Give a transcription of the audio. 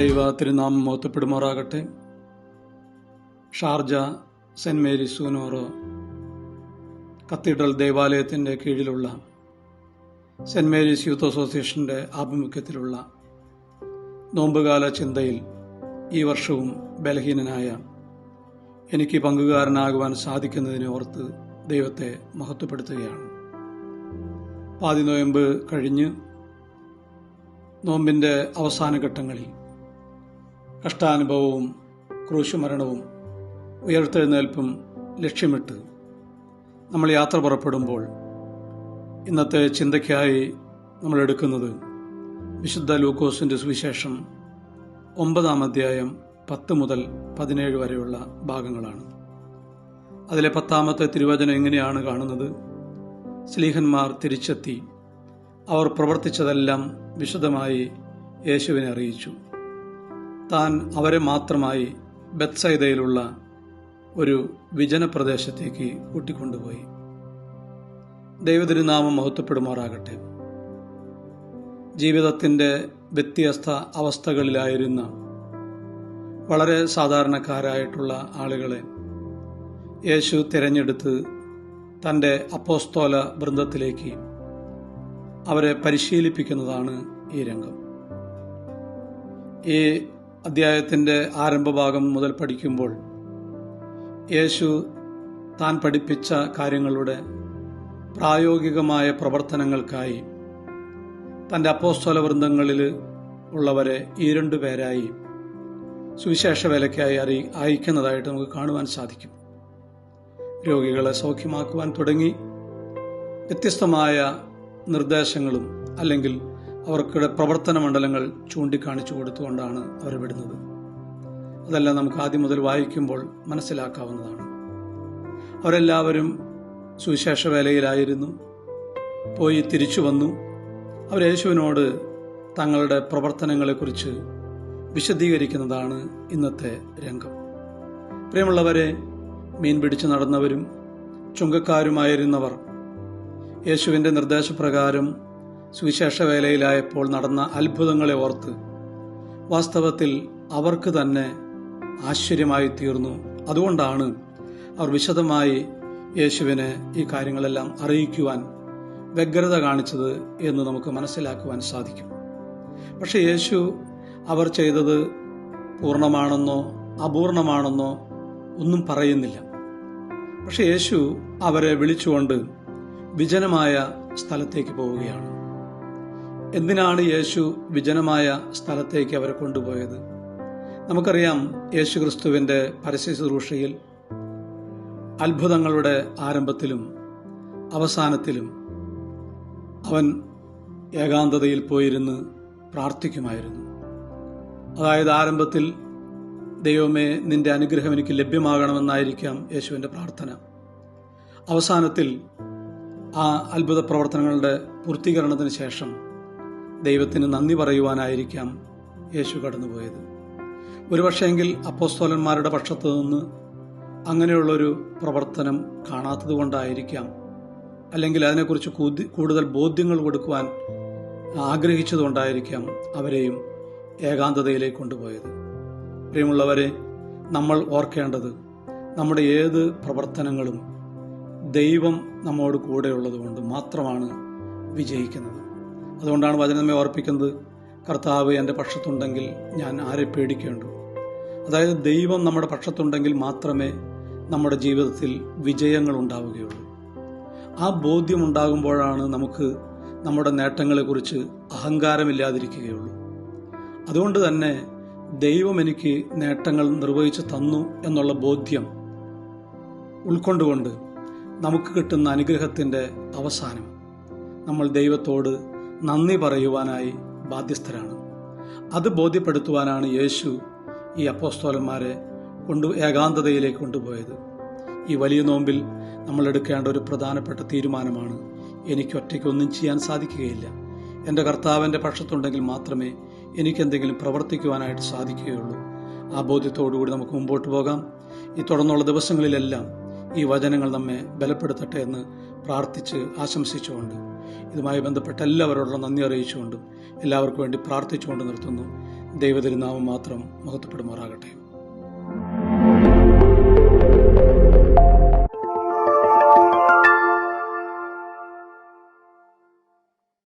ദൈവ തിരുനാമം മഹത്വപ്പെടുമാറാകട്ടെ. Sharjah saint Mary's Soonoro cathedral ദേവാലയത്തിൻ്റെ കീഴിലുള്ള സെന്റ് മേരീസ് യൂത്ത് അസോസിയേഷൻ്റെ ആഭിമുഖ്യത്തിലുള്ള നോമ്പുകാല ചിന്തയിൽ ഈ വർഷവും ബലഹീനനായ എനിക്ക് പങ്കുകാരനാകുവാൻ സാധിക്കുന്നതിനെ ഓർത്ത് ദൈവത്തെ മഹത്വപ്പെടുത്തുകയാണ്. പാതിനോയമ്പ് കഴിഞ്ഞ് നോമ്പിൻ്റെ അവസാന ഘട്ടങ്ങളിൽ കഷ്ടാനുഭവവും ക്രൂശുമരണവും ഉയർത്തെഴുന്നേൽപ്പും ലക്ഷ്യമിട്ട് നമ്മൾ യാത്ര പുറപ്പെടുമ്പോൾ ഇന്നത്തെ ചിന്തയ്ക്കായി നമ്മൾ എടുക്കുന്നത് വിശുദ്ധ ലൂക്കോസിൻ്റെ സുവിശേഷം 9-ാം അധ്യായം 10 മുതൽ 17 വരെയുള്ള ഭാഗങ്ങളാണ്. അതിലെ 10-ാമത്തെ തിരുവചനം എങ്ങനെയാണ് കാണുന്നത്? ശ്ലീഹന്മാർ തിരിച്ചെത്തി അവർ പ്രവർത്തിച്ചതെല്ലാം വിശദമായി യേശുവിനെ അറിയിച്ചു. താൻ അവരെ മാത്രമായി ബെത്സൈദയിലുള്ള ഒരു വിജനപ്രദേശത്തേക്ക് കൂട്ടിക്കൊണ്ടുപോയി. ദൈവതിരുനാമം മഹത്വപ്പെടുമാറാകട്ടെ. ജീവിതത്തിൻ്റെ വ്യത്യസ്ത അവസ്ഥകളിലായിരുന്ന വളരെ സാധാരണക്കാരായിട്ടുള്ള ആളുകളെ യേശു തിരഞ്ഞെടുത്ത് തൻ്റെ അപ്പോസ്തോല വൃന്ദത്തിലേക്ക് അവരെ പരിശീലിപ്പിക്കുന്നതാണ് ഈ രംഗം. ഈ അധ്യായത്തിൻ്റെ ആരംഭഭാഗം മുതൽ പഠിക്കുമ്പോൾ യേശു താൻ പഠിപ്പിച്ച കാര്യങ്ങളുടെ പ്രായോഗികമായ പ്രവർത്തനങ്ങൾക്കായി തൻ്റെ അപ്പോസ്തല വൃന്ദങ്ങളിൽ ഉള്ളവരെ 2 പേരായി സുവിശേഷ വേലയ്ക്കായി അയക്കുന്നതായിട്ട് നമുക്ക് കാണുവാൻ സാധിക്കും. രോഗികളെ സൗഖ്യമാക്കുവാൻ തുടങ്ങി വ്യത്യസ്തമായ നിർദ്ദേശങ്ങളും അല്ലെങ്കിൽ അവർക്കുടെ പ്രവർത്തന മണ്ഡലങ്ങൾ ചൂണ്ടിക്കാണിച്ചു കൊടുത്തുകൊണ്ടാണ് അവർ വിടുന്നത്. അതെല്ലാം നമുക്ക് ആദ്യം മുതൽ വായിക്കുമ്പോൾ മനസ്സിലാക്കാവുന്നതാണ്. അവരെല്ലാവരും സുവിശേഷ വേലയിലായിരുന്നു. പോയി തിരിച്ചു വന്നു. അവർ യേശുവിനോട് തങ്ങളുടെ പ്രവർത്തനങ്ങളെക്കുറിച്ച് വിശദീകരിക്കുന്നതാണ് ഇന്നത്തെ രംഗം. പ്രിയമുള്ളവരെ, മീൻ പിടിച്ചു നടന്നവരും ചുങ്കക്കാരുമായിരുന്നവർ യേശുവിൻ്റെ നിർദ്ദേശപ്രകാരം സുവിശേഷ വേലയിലായപ്പോൾ നടന്ന അത്ഭുതങ്ങളെ ഓർത്ത് വാസ്തവത്തിൽ അവർക്ക് തന്നെ ആശ്ചര്യമായി തീർന്നു. അതുകൊണ്ടാണ് അവർ വിശദമായി യേശുവിനെ ഈ കാര്യങ്ങളെല്ലാം അറിയിക്കുവാൻ വ്യഗ്രത കാണിച്ചത് എന്ന് നമുക്ക് മനസ്സിലാക്കുവാൻ സാധിക്കും. പക്ഷെ യേശു അവർ ചെയ്തത് പൂർണ്ണമാണെന്നോ അപൂർണമാണെന്നോ ഒന്നും പറയുന്നില്ല. പക്ഷെ യേശു അവരെ വിളിച്ചുകൊണ്ട് വിജനമായ സ്ഥലത്തേക്ക് പോവുകയാണ്. എന്തിനാണ് യേശു വിജനമായ സ്ഥലത്തേക്ക് അവരെ കൊണ്ടുപോയത്? നമുക്കറിയാം, യേശു ക്രിസ്തുവിൻ്റെ പരസ്യ ശുശ്രൂഷയിൽ അത്ഭുതങ്ങളുടെ ആരംഭത്തിലും അവസാനത്തിലും അവൻ ഏകാന്തതയിൽ പോയിരുന്ന് പ്രാർത്ഥിക്കുമായിരുന്നു. അതായത് ആരംഭത്തിൽ ദൈവമേ, നിന്റെ അനുഗ്രഹം എനിക്ക് ലഭ്യമാകണമെന്നായിരിക്കാം യേശുവിൻ്റെ പ്രാർത്ഥന. അവസാനത്തിൽ ആ അത്ഭുത പ്രവർത്തനങ്ങളുടെ പൂർത്തീകരണത്തിന് ശേഷം ദൈവത്തിന് നന്ദി പറയുവാനായിരിക്കാം യേശു കടന്നുപോയത്. ഒരുപക്ഷെങ്കിൽ അപ്പോസ്തലന്മാരുടെ പക്ഷത്തു നിന്ന് അങ്ങനെയുള്ളൊരു പ്രവർത്തനം കാണാത്തത് കൊണ്ടായിരിക്കാം, അല്ലെങ്കിൽ അതിനെക്കുറിച്ച് കൂടുതൽ ബോധ്യങ്ങൾ കൊടുക്കുവാൻ ആഗ്രഹിച്ചതുകൊണ്ടായിരിക്കാം അവരെയും ഏകാന്തതയിലേക്ക് കൊണ്ടുപോയത്. പ്രിയമുള്ളവരെ, നമ്മൾ ഓർക്കേണ്ടത് നമ്മുടെ ഏത് പ്രവർത്തനങ്ങളും ദൈവം നമ്മോട് കൂടെയുള്ളത് കൊണ്ട് മാത്രമാണ് വിജയിക്കുന്നത്. അതുകൊണ്ടാണ് വചനം നമ്മെ ഓർപ്പിക്കുന്നത്, കർത്താവ് എൻ്റെ പക്ഷത്തുണ്ടെങ്കിൽ ഞാൻ ആരെ പേടിക്കേണ്ടു. അതായത് ദൈവം നമ്മുടെ പക്ഷത്തുണ്ടെങ്കിൽ മാത്രമേ നമ്മുടെ ജീവിതത്തിൽ വിജയങ്ങൾ ഉണ്ടാവുകയുള്ളൂ. ആ ബോധ്യം ഉണ്ടാകുമ്പോഴാണ് നമുക്ക് നമ്മുടെ നേട്ടങ്ങളെക്കുറിച്ച് അഹങ്കാരമില്ലാതിരിക്കുകയുള്ളൂ. അതുകൊണ്ട് തന്നെ ദൈവം എനിക്ക് നേട്ടങ്ങൾ നിർവഹിച്ചു തന്നു എന്നുള്ള ബോധ്യം ഉൾക്കൊണ്ടുകൊണ്ട് നമുക്ക് കിട്ടുന്ന അനുഗ്രഹത്തിൻ്റെ അവസാനം നമ്മൾ ദൈവത്തോട് നന്ദി പറയുവാനായി ബാധ്യസ്ഥരാണ്. അത് ബോധ്യപ്പെടുത്തുവാനാണ് യേശു ഈ അപ്പോസ്തലന്മാരെ ഏകാന്തതയിലേക്ക് കൊണ്ടുപോയത്. ഈ വലിയ നോമ്പിൽ നമ്മൾ എടുക്കേണ്ട ഒരു പ്രധാനപ്പെട്ട തീരുമാനമാണ്, എനിക്ക് ഒറ്റയ്ക്ക് ഒന്നും ചെയ്യാൻ സാധിക്കുകയില്ല. എൻ്റെ കർത്താവിൻ്റെ പക്ഷത്തുണ്ടെങ്കിൽ മാത്രമേ എനിക്കെന്തെങ്കിലും പ്രവർത്തിക്കുവാനായിട്ട് സാധിക്കുകയുള്ളൂ. ആ ബോധ്യത്തോടുകൂടി നമുക്ക് മുമ്പോട്ട് പോകാം. ഈ തുടർന്നുള്ള ദിവസങ്ങളിലെല്ലാം ഈ വചനങ്ങൾ നമ്മെ ബലപ്പെടുത്തട്ടെ എന്ന് പ്രാർത്ഥിച്ച് ആശംസിച്ചുകൊണ്ട് ഇതുമായി ബന്ധപ്പെട്ട എല്ലാവരോടുള്ള നന്ദി അറിയിച്ചുകൊണ്ടും എല്ലാവർക്കും വേണ്ടി പ്രാർത്ഥിച്ചുകൊണ്ട് നിർത്തുന്നു. ദൈവതിരുനാമം മാത്രം മഹത്വപ്പെടുമാറാകട്ടെ.